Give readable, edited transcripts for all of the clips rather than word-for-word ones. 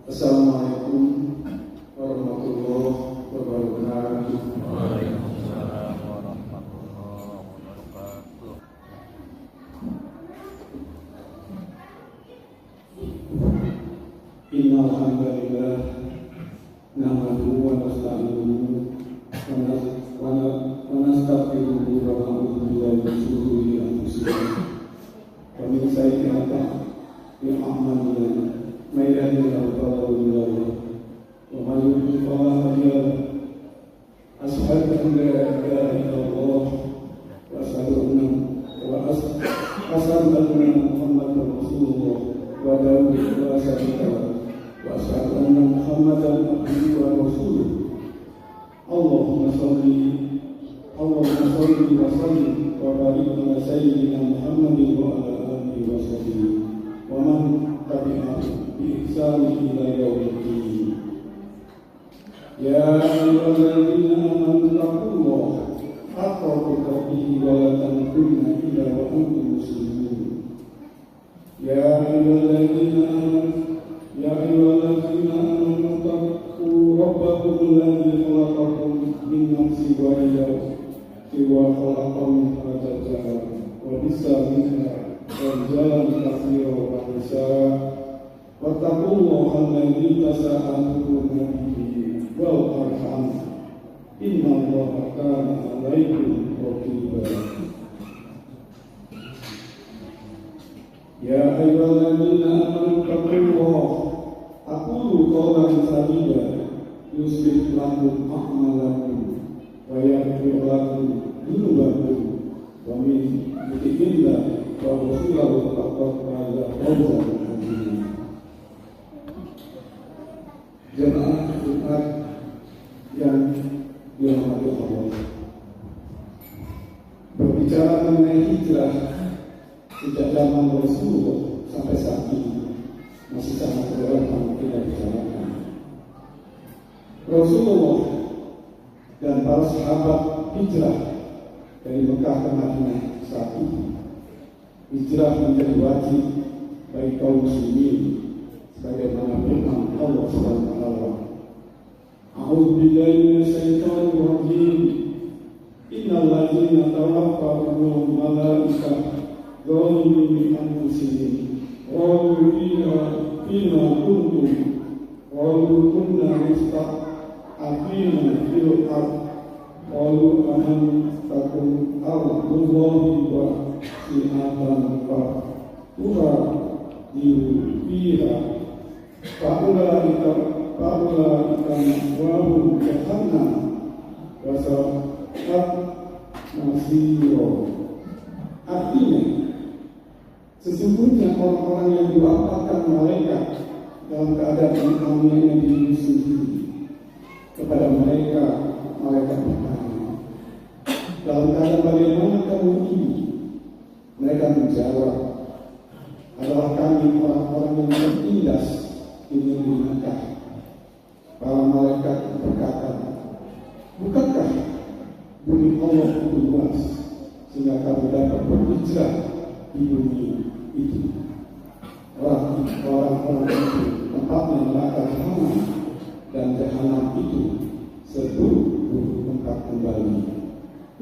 Assalamualaikum warahmatullahi wabarakatuh. Waalaikumsalam warahmatullahi wabarakatuh. Innal hamdalillah nahmaduhu wa nasta'inuhu wa nastaghfiruhu wa na'udzu billahi min shururi anfusina wa min sayyi'ati a'malina. May yahdihillahu fala mudilla lahu wa may yudlil fala hadiya lahu. Asyhadu an la ilaha illallah wa asyhadu anna Muhammadan Rasulullah wa la syarika lahu wa asyhadu anna Muhammadan abduhu wa rasuluh. Allahumma shalli wa sallim wa barik ala sayyidina Muhammadin wa ala alihi wa sahbihi wa man tabi'ahum bi ihsan ila yaumil. Ya ayyuhalladzina amanu taqullaha haqqa tuqatih wa la tamutunna illa wa antum muslimun. Ya ayyuhalladzina amanu taqu rabbakum alladzi khalaqakum min nafsin wahidatin wa khalaqa minha zawjaha wa bassa minha rijalan katsiran wa nisaa. Wattaqullaha alladzi tasaaluna bihi wal arham. Innallaha kana 'alaykum raqiba. Ya ayyuhalladzina amanu taqullaha aqulu qawlan sadida yuslih lakum a'malakum wa yaghfir lakum dhunubakum wa min yuti'illah wa rasulahu faqad faza fawzan 'azima. Jemaah Jumat yang dirahmati Allah, berbicara mengenai hijrah sejak zaman Rasulullah sampai saat ini masih sangat relevan kita bicarakan. Rasulullah dan para sahabat hijrah dari Mekah ke Madinah saat ini. Hijrah menjadi wajib bagi kaum muslimin sebagaimana firman Allah Subhanahu wa taala. A'udzu billahi minasyaitonir rajim. Innal ladzina tawaffahumul malaikatu zalimi anfusihim qalu fima kuntum qalu kunna musta'afina fil ard qalu amantakum ardullahi wa si'atan fa tura fiha fa'ulaika ma'wahum jahannam wa sa'at masira. Artinya, sesungguhnya orang-orang yang diwafatkan malaikat dalam keadaan amalnya diri sendiri, kepada mereka malaikat bertanya, dalam keadaan bagaimana kamu ini? Mereka menjawab, adalah kami orang-orang yang tertindas di negeri Mekah. Para malaikat berkata, bukankah bumi Allah itu luas sehingga kamu dapat berhijrah di bumi itu? Orang-orang itu tempatnya neraka jahanam, dan jahanam itu seburuk-buruk tempat kembali.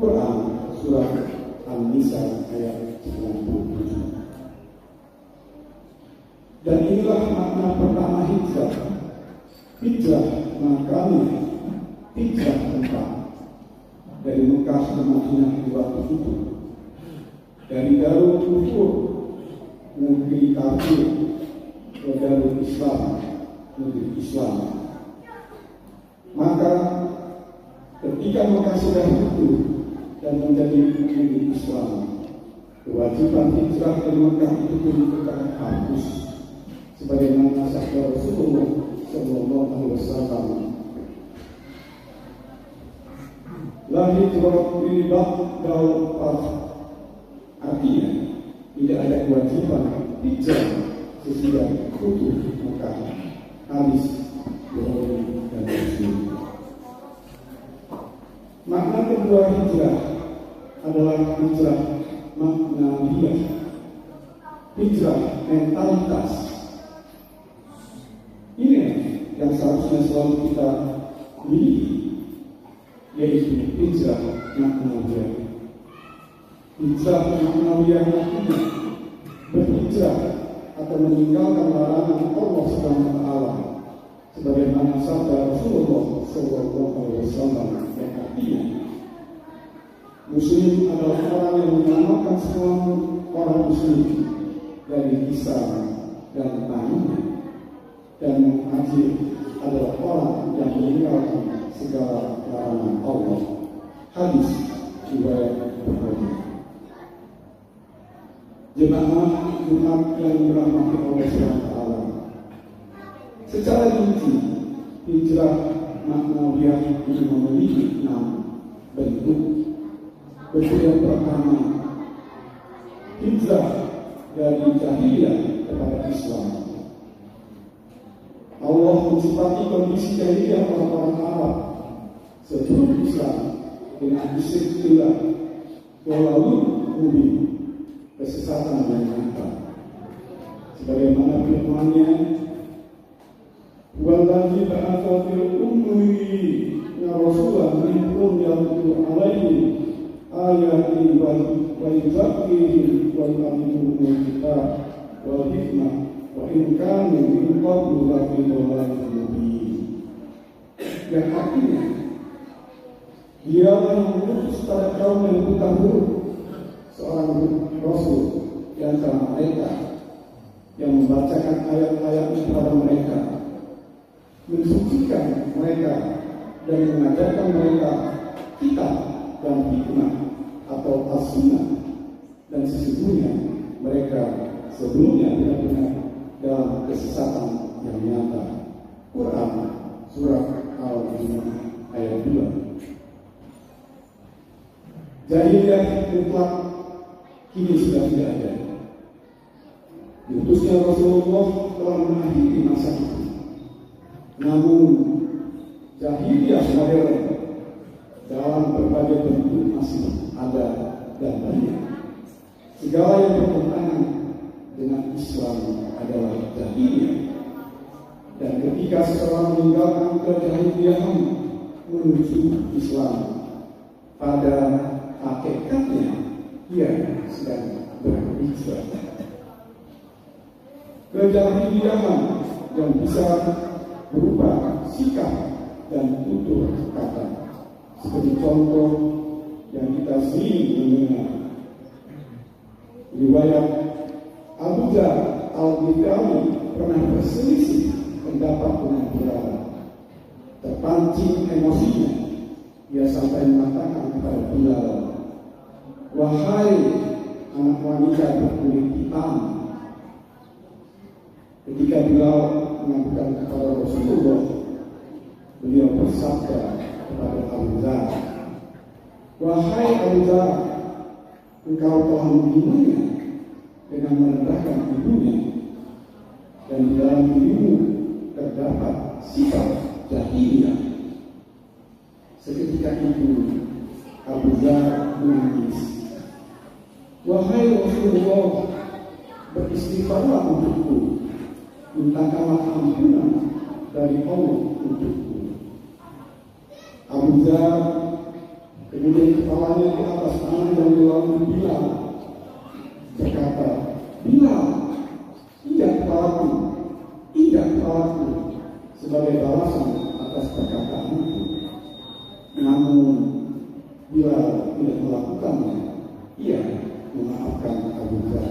Quran surat An-Nisa ayat 97. Dan inilah makna pertama hijrah. Hijrah maknanya hijrah tempat dari Mekah ke Madinah di waktu itu, dari Darul Kufur negeri kafir ke Darul Islam negeri Islam. Maka ketika Mekah sudah hidup dan menjadi negeri Islam, kewajiban hijrah dari Mekah itu pun bukan hapus, sebagaimana sabda Rasulullah sallallahu alaihi wasallam, la hijrah li ba'dal fath. Artinya tidak ada kewajiban hijrah sesudah tutup Mekah. Hadis Bukhari dan Muslim. Makna kedua hijrah adalah hijrah maknawiyah, hijrah mentalitas. Ini yang seharusnya selalu kita miliki, yaitu hijrah ma'nawiyah. Hijrah ma'nawiyah artinya berhijrah atau meninggalkan larangan Allah Subhanahu wa taala, sebagaimana sabda Rasulullah SAW yang artinya Muslim adalah orang yang menyelamatkan semua orang Muslim dari kisah dan tangnya, dan muhajir adalah orang yang meninggalkan segala larangan Allah. Hadis riwayat Bukhari. Jemaah Jumat yang dirahmati Allah SWT, secara rinci hijrah ma'nawiyah ini memiliki 6 bentuk. Bentuk yang pertama, hijrah dari jahiliyah kepada Islam. Allah mensifati kondisi jahiliyah orang-orang Arab sebelum Islam dengan istilah dolalul mubin, kesesatan yang nyata. Sebagaimana firman-Nya, "Wallazi ba'atha fil ummiyina rasulan minhum yatlu 'alaihim ayati wa yuzakkihim wa yu'allimuhumul kitab wal hikmah wa in kanu min qablu lafi dhalalin mubin." Yang artinya, Dia yang mengutus pada kaum yang buta huruf seorang Rasul di antara mereka yang membacakan ayat-ayat kepada mereka, mensucikan mereka dan mengajarkan mereka kitab dan hikmah atau as-sunnah, dan sesungguhnya mereka sebelumnya benar-benar dalam kesesatan yang nyata. Quran Surah Al-Jumu'ah ayat 2. Jahiliyah mutlak kini sudah tidak ada. Diutusnya Rasulullah telah mengakhiri masa itu. Namun jahiliyah modern dalam berbagai bentuk masih ada dan banyak. Segala yang bertentangan dengan Islam adalah jahiliyah. Dan ketika seseorang meninggalkan kejahiliyahan menuju Islam, pada hakikatnya ia sedang berhijrah. Kejahiliyahan yang bisa berupa sikap dan tutur kata, seperti contoh yang kita sering mendengar riwayat Abu Dzar Al-Ghifari pernah berselisih pendapat dengan Bilal. Terpancing emosinya, ia sampai mengatakan kepada Bilal, "Wahai anak wanita berkulit hitam." Ketika Bilal mengadukan kepada Rasulullah, beliau bersabda kepada Abu Dzar, "Wahai Abu Dzar, engkau telah membunuhnya dengan merendahkan ibunya, dan di dalam dirimu terdapat sifat jahiliyah." Seketika itu Abu Dzar menangis. "Wahai Rasulullah, beristighfarlah untukku, mintakanlah ampunan dari Allah untukku." Abu Dzar kemudian kepalanya ke atas tangan dan lalu Bilal berkata, "Bilal, injak kepalaku, injak kepalaku," sebagai balasan atas perkataanku. Namun Bilal tidak melakukannya. Ia memaafkan Abu Dzar.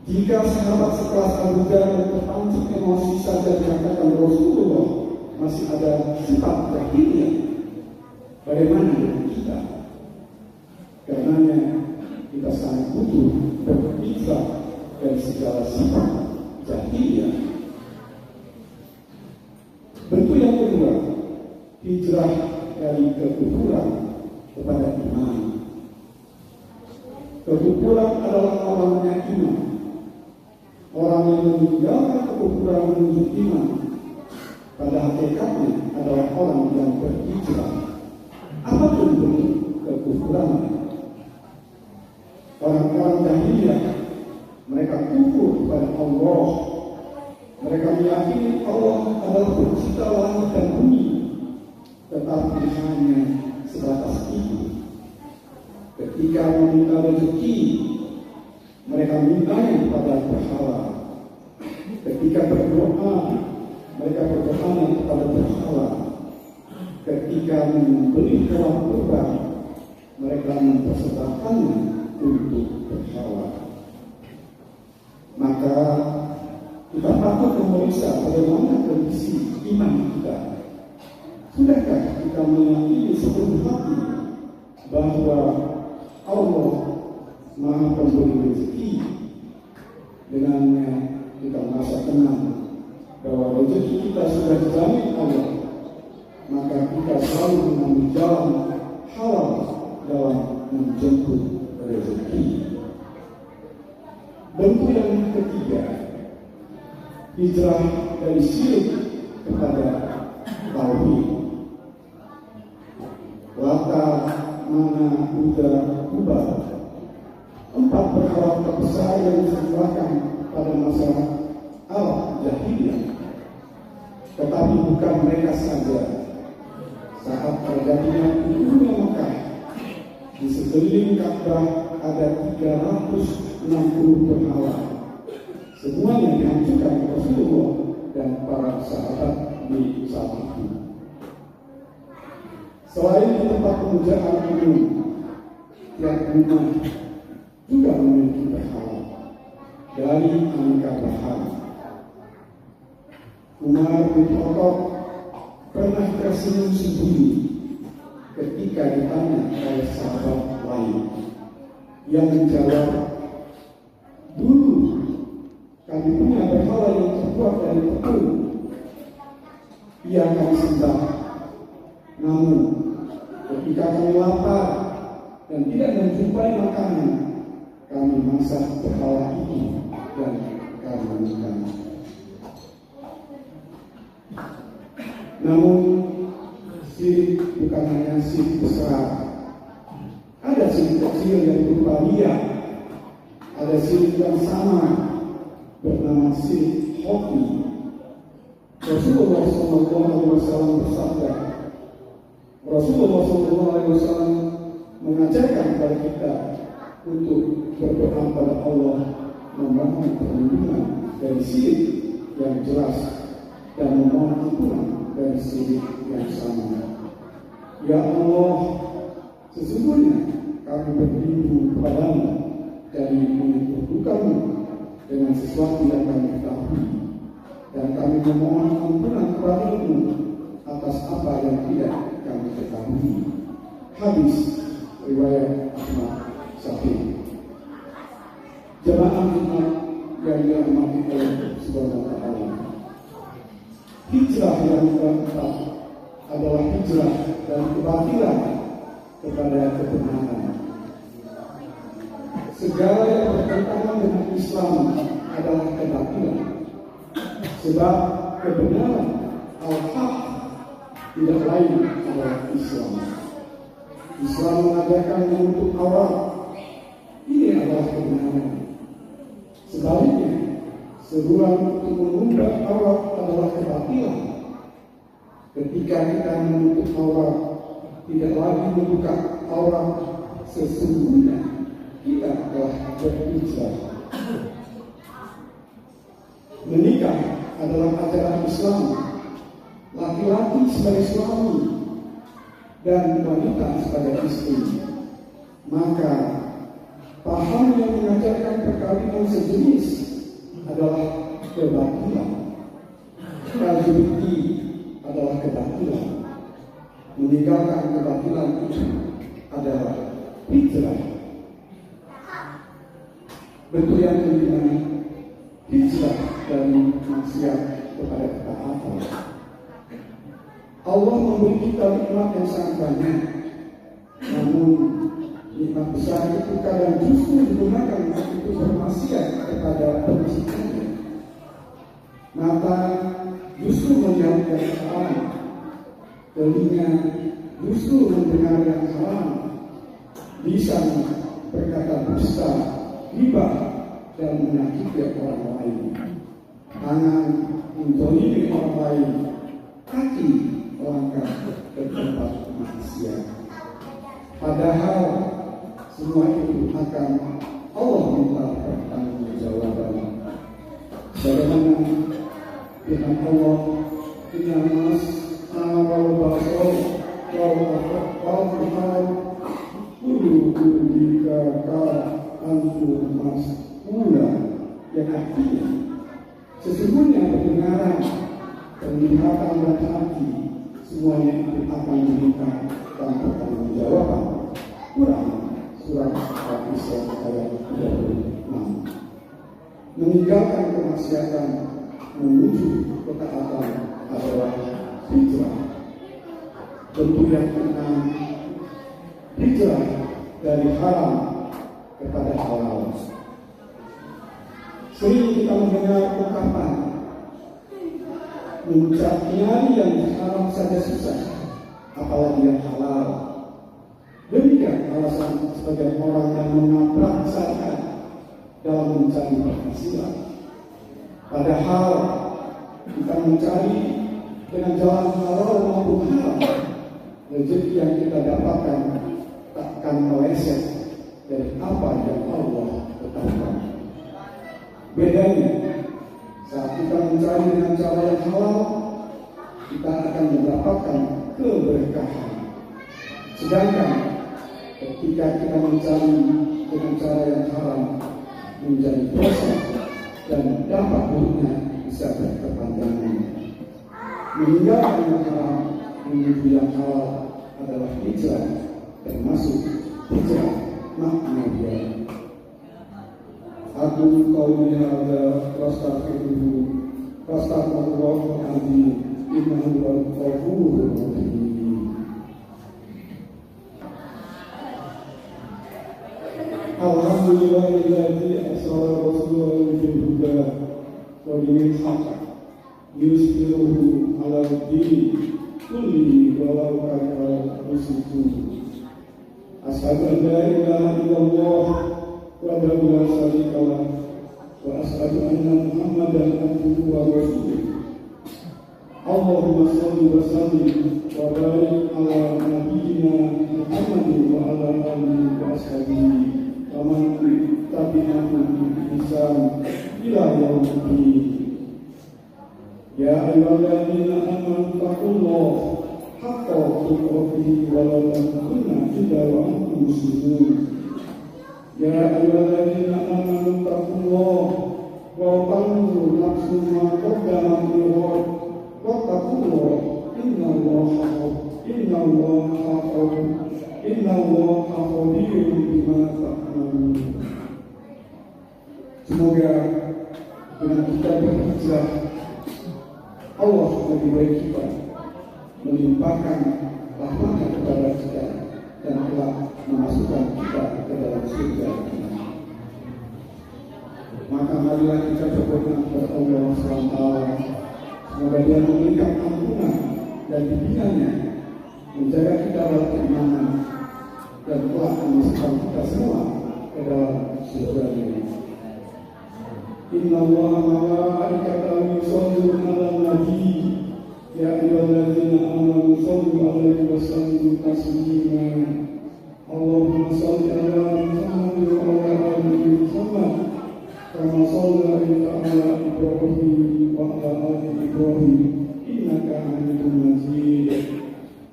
Jika sahabat sekelas Abu Dzar yang terpancing emosi saja dikatakan Rasulullah masih ada sifat jahiliyah, bagaimana dengan kita? Karenanya kita sangat butuh berhijrah dari segala sifat jahiliyah. Bentuk yang kedua, hijrah dari kekufuran kepada iman. Kekufuran adalah awalnya iman. Orang yang meninggalkan kekufuran menuju iman pada hakikatnya adalah orang yang berhijrah. Apapun bentuk kekufuran, orang-orang jahiliyah mereka kufur kepada Allah Mereka meyakini Allah adalah pencipta langit dan bumi, tetapi hanya sebatas itu. Ketika meminta rezeki, mereka mintanya kepada berhala. Ketika berdoa, mereka berdoa kepada berhala. Ketika membeli hewan kurban, mereka mempersembahkannya untuk berhala. Maka kita patut memeriksa bagaimana kondisi iman kita. Sudahkah kita meyakini sepenuh hati bahwa Allah Maha Pemberi rezeki? Dengannya kita merasa tenang bahwa rezeki kita sudah dijamin Allah, maka kita selalu mengambil jalan halal dalam menjemput rezeki. Bentuk yang ketiga, hijrah dari syirik kepada tauhid. Lata, Mana, Buddha, Hubal, 4 berhala terbesar yang disembahkan pada masa Arab Jahiliyah. Tetapi bukan mereka saja. Saat terjadinya dunia Mekah, di sekeliling Ka'bah ada 360 berhala. Semuanya dihancurkan Rasulullah dan para sahabat di saat itu. Selain di tempat pemujaan umum, tiap rumah juga memiliki berhala dari aneka bahan. Umar bin Khattab pernah tersenyum sembunyi ketika ditanya oleh sahabat lain. Yang menjawab, dulu kami punya berhala yang terbuat dari tepung. Ia kami sembah. Namun ketika kami lapar dan tidak menjumpai makanan, kami masak berhala itu dan kami makan. Namun syirik bukan hanya syirik besar. Ada syirik kecil yang berupa riya. Ada syirik yang sama bernama syirik hoki. Rasulullah SAW bersabda, Rasulullah SAW mengajarkan kepada kita untuk berdoa pada Allah, memohon perlindungan dari syirik yang jelas dan memohon ampunan dari syirik yang sama. Ya Allah, sesungguhnya kami berlindung kepadamu dari menyekutukanmu dengan sesuatu yang kami ketahui, dan kami memohon ampunan kepadamu atas apa yang tidak kami ketahui. Hadis riwayat Ahmad Sahih. Jemaah umat yang dirahmati oleh Subhanahu wa Ta'ala, hijrah yang keempat adalah hijrah dari kebatilan kepada kebenaran. Segala yang bertentangan dengan Islam adalah kebatilan, sebab kebenaran al-haq tidak lain adalah Islam. Islam mengajarkan menutup aurat, ini adalah kebenaran. Sebaliknya, seruan untuk mengundang aurat adalah kebatilan. Ketika kita menutup aurat, tidak lagi membuka aurat, sesungguhnya kita telah berhijrah. Menikah adalah ajaran Islam. Laki-laki sebagai suami dan wanita sebagai istri. Maka paham yang mengajarkan perkawinan sejenis adalah kebatilan. LGBT adalah kebatilan. Meninggalkan kebatilan itu adalah hijrah. Bentuk yang kelima, hijrah dari maksiat kepada ketaatan. Allah memberi kita nikmat yang sangat banyak, namun nikmat besar itu kadang justru digunakan untuk bermaksiat kepada penciptanya. Mata justru melihat yang haram, telinga justru mendengar yang haram, lisan berkata dusta, riba, dan menyakiti orang lain. tangan menzalimi orang lain, kaki melangkah ke tempat maksiat. Padahal semua itu akan Allah minta pertanggungjawaban. Bagaimana firman Allah, Inna mas wal basar wal fuad kullu dzalika antum mas'ula, yang artinya sesungguhnya pendengaran, penglihatan dan hati semuanya itu akan diminta tanpa pertanggungjawaban. Quran surat Al-Isra ayat 36. Meninggalkan kemaksiatan menuju ketaatan adalah hijrah. Tentu yang keenam, hijrah dari haram kepada halal. Sering kita mendengar ungkapan mencari yang haram saja susah, apalagi yang halal. Demikian alasan sebagian orang yang menabrak syariat dalam mencari penghasilan. Padahal kita mencari dengan jalan halal maupun haram, rezeki yang kita dapatkan takkan meleset dari apa yang Allah tetapkan. Bedanya, saat kita mencari dengan cara yang halal, kita akan mendapatkan keberkahan. Sedangkan ketika kita mencari dengan cara yang haram, menjadi dosa dan dampak buruknya bisa berkepanjangan. Meninggalkan yang haram menuju yang halal adalah hijrah, termasuk hijrah maknawi. Aku qauli hadza wastaghfirullahal azim innahu huwal ghafurur rahim. Alhamdulillahilladzi arsala rasulahu bil huda wa dinil haqq yusbiruhu 'alal dini kullihi walau kana musyrikun. Asyhadu an la ilaha illallah wahdahu la syarika lah wa asyhadu anna Muhammadan abduhu wa rasuluh. Allahumma shalli wa sallim wa barik ala nabiyyina Muhammadin wa ala alihi wa ashabihi wa man tabi'ahum bi ihsan ila yaumil din. Ya ayyuhalladzina amanu taqullaha haqqa tuqatih wa la tamutunna illa wa antum muslimun. Ya ayyuhalladzina amanu taqullaha wa tanzur nafsun ma qaddamat lighad wattaqullaha innallaha khabirun bima ta'malun. Semoga dengan kita berhijrah, Allah lebih baik kita melimpahkan rahmatnya kepada kita dan telah memasukkan kita ke dalam surga. Maka marilah kita berdoa kepada Allah SWT, semoga Dia memberikan ampunan dan bimbingannya, menjaga kita dalam keimanan dan telah memasukkan kita semua ke dalam surga-Nya. Inna Allaha wa malaikatahu yusholluna 'alan nabi ya ayyuhalladzina amanu shollu 'alaihi wa sallimu taslima. Allahumma shalli 'ala Muhammad wa 'ala ali Muhammad kama shallaita 'ala Ibrahim wa 'ala ali Ibrahim innaka Hamidum Majid.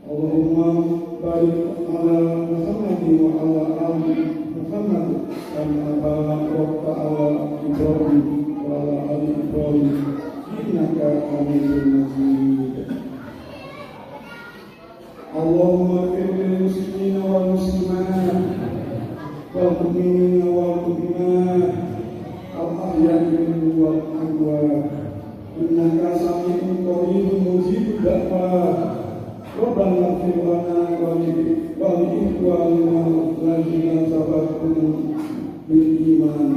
Allahumma barik 'ala Muhammad wa 'ala ali Muhammad kama barakta 'ala Ibrahim wa 'ala ali Ibrahim innaka Hamidum Majid. Allahumma ighfir lil muslimina wal muslimat wal mu'minina wal mu'minat al ahya'i minhum wal amwat innaka sami'un qaribun mujibud da'wat. Rabbana ighfir lana wa li ikhwanina alladziina sabaquna bil iman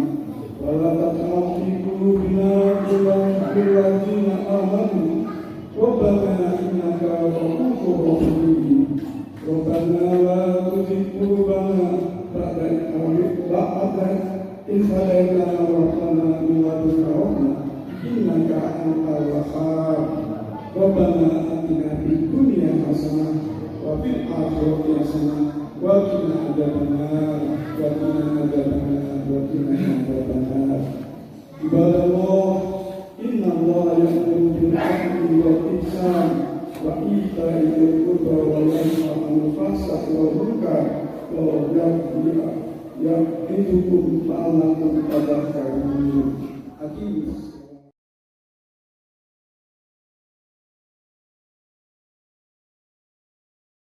wa la taj'al fi qulubina ghillan lil ladziina amanu Rabbana innaka ghafurur rahim. Rabbana la tuzigh qulubana ba'da idh hadaytana wa hab lana min ladunka rahmah innaka antal wahhab. Rabbana atina fid dunya hasanah wa fil akhirati hasanah wa qina adzabannar wa qina adzabannar wa qina adzabannar. Ibadallah, inna Allah ya'muru bil 'adli wal ihsan wa ita'i dzil qurba wa yanha 'anil fahsya'i wal munkar wa ya'idukum la'allakum tadhakkarun. Hakim